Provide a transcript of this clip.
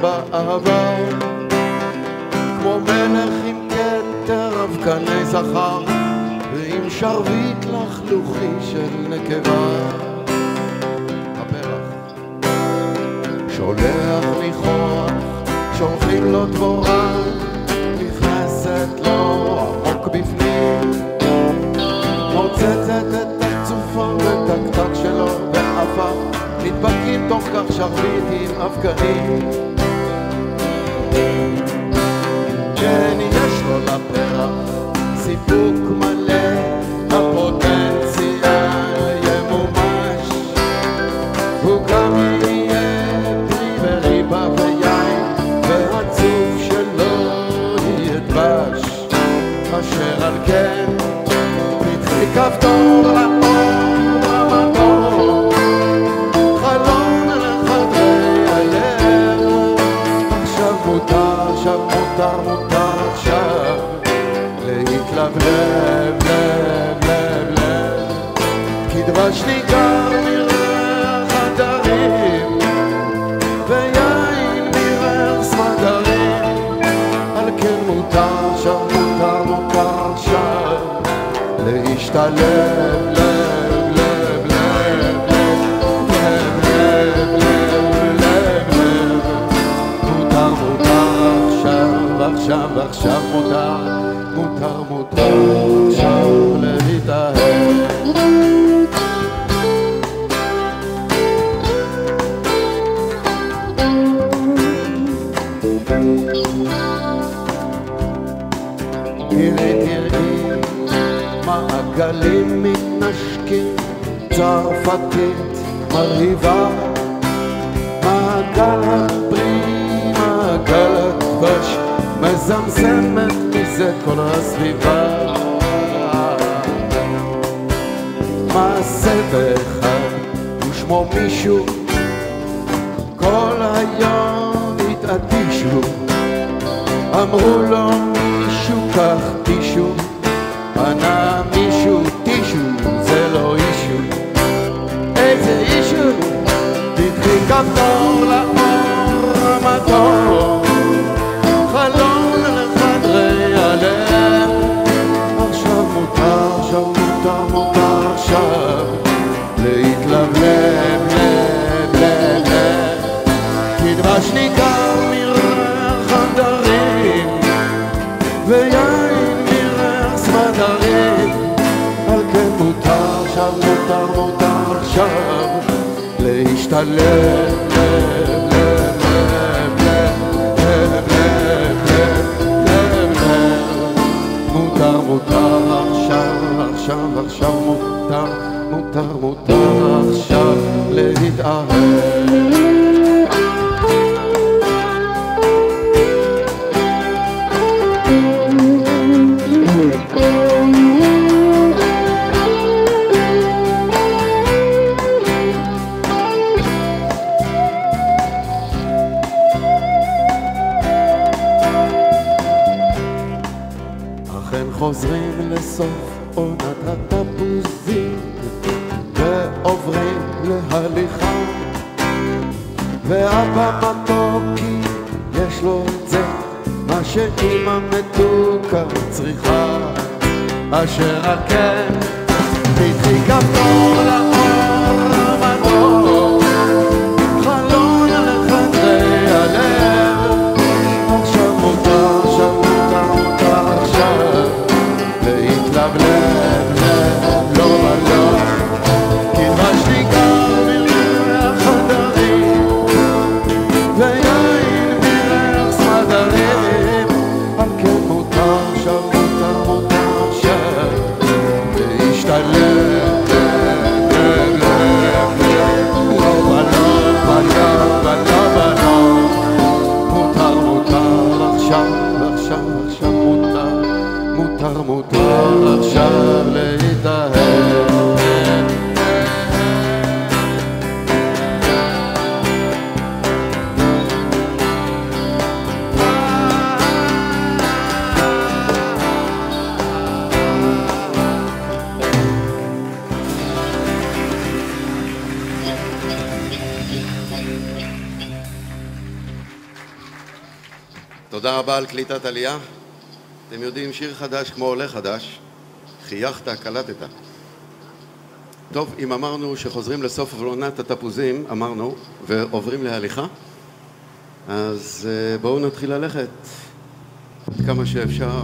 בעבר, כמו מלך עם כתר אבקני זכר ועם שרביט לחלוכי של נקבה. הפרח שולח ניחוח, שולחים לו דבורה, נכנסת לו עמוק בפנים, מוצצת את הצופון ואת הקטק שלו באפר, נדבקים תוך כך שרביט עם אבקנים. כן, יש לו לפרח סיפוק מלא, הפוטנציאל ימומש, הוא גם יהיה פרי וריבה ויין, והצוף שלו יהיה דבש. אשר על כן פתחי כפתור לאור המקור, חלון לחדרי הלב. עכשיו מותר, עכשיו מותר, מותר עכשיו להתלבלב, לב, לב, לב, כי דבש ניכר מריח הדרים ויין מריח סמדרים. על כן מותר עכשיו, מותר, מותר עכשיו להשתלב, לב, לב, לב, לב, לב, לב, לב, לב. מותר, מותר עכשיו, עכשיו, עכשיו מותר, מותר, מותר עכשיו להתאהב. תראי, תראי, מעגלים מתנשקים, צרפתית מרהיבה, מעגל הפרי, מעגל הדבש, מזמזמת מזה כל הסביבה. מעשה באחד ושמו מישהו, כל היום התעדישו, אמרו לו מישהו כך טישו, ענה מישהו טישו, זה לא אישו. איזה אישו? תתחי כפתור לאור המקור, חלון לחדרי הלב. עכשיו מותר, עכשיו מותר, מותר עכשיו להתלבלב, לב, לב, לב, כי דבש ניכר מריח הדרים ויין מריח סמדרים. על כן מותר עכשיו, מותר, מותר עכשיו להשתלב, לב, לב, לב, לב, לב, לב, מותר, מותר עכשיו, עכשיו, עכשיו מותר, מותר, מותר עכשיו להתאהב. חוזרים לסוף עונת התפוזים ועוברים להליכה, ואבא מתוקי יש לו את זה, מה שאמא מתוקה צריכה. אשר על כן תתחי כפתור לאור המקור, חלון לחדרי הלב. עכשיו מותר, עכשיו מותר, מותר עכשיו להתלבלב, לב, לא ולא, כי דבש ניכר מריח הדרים ויין מריח סמדרים. על כן מותר עכשיו, מותר, מותר עכשיו להשתלב, לב, לב, לב, לא ולא, ולא, ולא, ולא. מותר, מותר עכשיו, עכשיו, עכשיו מותר, מותר, מותר עכשיו להתאהב. תודה רבה על קליטת עלייה. אתם יודעים, שיר חדש כמו עולה חדש, חייכת, קלטת. טוב, אם אמרנו שחוזרים לסוף עונת התפוזים, אמרנו, ועוברים להליכה, אז בואו נתחיל ללכת עד כמה שאפשר.